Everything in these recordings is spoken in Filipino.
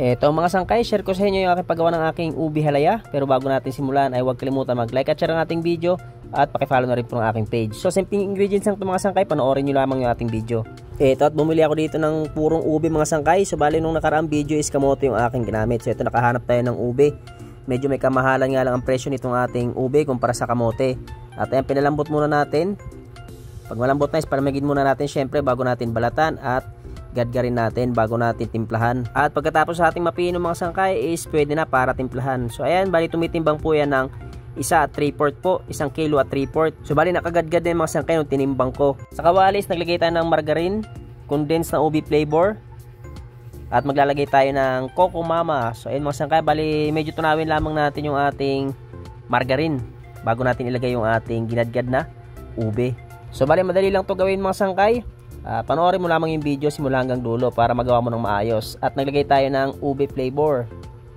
Eto mga sangkay, share ko sa inyo yung aking paggawa ng aking ubi halaya. Pero bago natin simulan ay huwag kalimutan mag-like at share ang ating video at pakifollow na rin po ng aking page. So simpleng ingredients lang ito mga sangkay, panoorin nyo lamang yung ating video. Eto at bumili ako dito ng purong ubi mga sangkay. So bali nung nakaraang video is kamote yung aking ginamit. So ito nakahanap tayo ng ubi. Medyo may kamahalan nga lang ang presyo nitong ating ubi kumpara sa kamote. At ayan, pinalambot muna natin. Pag malambot na is palamigin muna natin syempre bago natin balatan at gadgarin natin bago natin timplahan. At pagkatapos sa ating mapino mga sangkay is pwede na para timplahan. So ayan, bali tumitimbang po yan ng 1 at 3/4 po, 1 kilo at 3/4. So bali nakagadgad din mga sangkay nung tinimbang ko. Sa kawalis naglagay tayo ng margarine, condensed na ubi flavor, at maglalagay tayo ng Coco Mama. So ayun mga sangkay, bali medyo tunawin lamang natin yung ating margarine bago natin ilagay yung ating ginadgad na ube. So bali madali lang to gawin mga sangkay. Panoorin mo lamang yung video simula hanggang dulo para magawa mo ng maayos. At naglagay tayo ng ube flavor,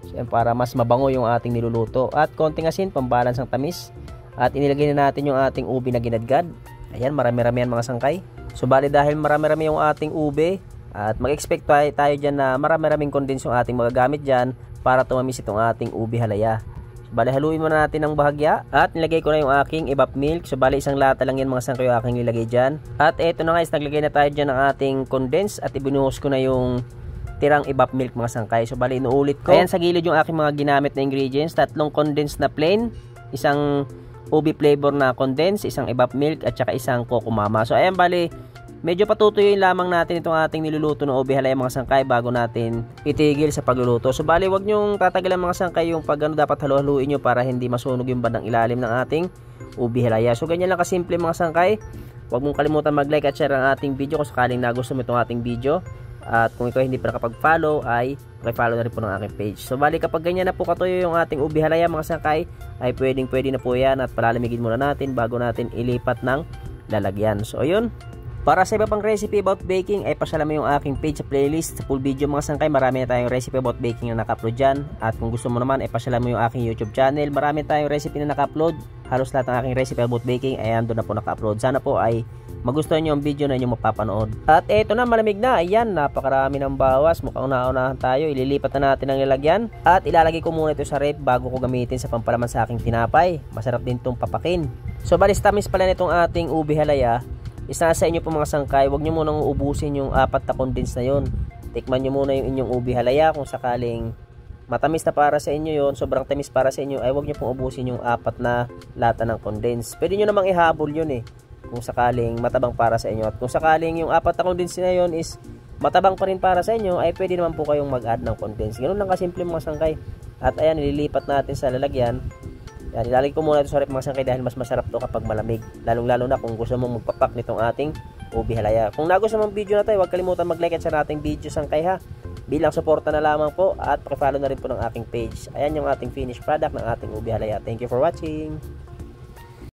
so, para mas mabango yung ating niluluto. At konting asin, pambalance ng tamis. At inilagay na natin yung ating ube na ginadgad. Ayan, marami-rami yan mga sangkay. So bali dahil marami-rami yung ating ube, at mag-expect tayo dyan na marami-raming condense yung ating magagamit dyan para tumamis itong ating ube halaya. Bali haluin muna natin ng bahagya at nilagay ko na yung aking evap milk. So bali isang lata lang yan mga sangkay yung aking nilagay dyan. At eto na guys, naglagay na tayo dyan ng ating condense at ibinuhos ko na yung tirang evap milk mga sangkay. So bali inuulit ko. Ayan sa gilid yung aking mga ginamit na ingredients. 3 condensed na plain, 1 ubi flavor na condensed, 1 evap milk at saka 1 Coco Mama. So ayan bali medyo patutuyuin lamang natin itong ating niluluto na ube halaya mga sangkay bago natin itigil sa pagluluto. So bali wag nyong tatagalan mga sangkay yung pag dapat halu-haluin nyo para hindi masunog yung bandang ilalim ng ating ube halaya. So ganyan lang kasimple mga sangkay. Wag mong kalimutan mag-like at share ang ating video kung sakaling nagustuhan mo itong ating video. At kung ikaw hindi pa nakapag-follow ay pakipollow na rin po ng aking page. So bali kapag ganyan na po katuyo yung ating ube halaya mga sangkay ay pwede na po yan at palalamigin muna natin bago natin ilipat ng lalagyan. So ayun. Para sa iba pang recipe about baking ay pasyalan mo yung aking page sa playlist. Sa full video mga sangkay, marami na tayong recipe about baking na naka-upload dyan. At kung gusto mo naman ay pasyalan mo yung aking YouTube channel. Marami tayong recipe na naka-upload. Halos lahat ng aking recipe about baking ay ando na po naka-upload. Sana po ay magustuhan nyo ang video na inyong mapapanood. At eto na, malamig na. Ayan, napakarami ng bawas. Mukhang naunahan tayo. Ililipat na natin ang lalagyan. At ilalagay ko muna ito sa ref bago ko gamitin sa pampalaman sa aking tinapay. Masarap din itong papakin. So balis tamis pala nitong ating ube halaya. Isa sa inyo po mga sangkay, huwag nyo munang ubusin yung 4 na condense na yon. Tikman nyo muna yung inyong ube halaya. Kung sakaling matamis na para sa inyo yon, sobrang tamis para sa inyo, ay huwag nyo pong ubusin yung 4 na lata ng condense. Pwede nyo namang ihabol yun kung sakaling matabang para sa inyo. At kung sakaling yung 4 na condense na yon is matabang pa rin para sa inyo, ay pwede naman po kayong mag-add ng condense. Ganun lang kasimple mga sangkay. At ayan, nililipat natin sa lalagyan. Yan, ilalagay ko muna ito sa ref mga sangkay dahil mas masarap to kapag malamig. Lalong-lalo na kung gusto mong magpapak nitong ating ube halaya. Kung nagustuhan mong video na tayo, huwag kalimutan mag-like at share nating video sangkay ha. Bilang suporta na lamang po at pakifollow na rin po ng aking page. Ayan yung ating finished product ng ating ube halaya. Thank you for watching.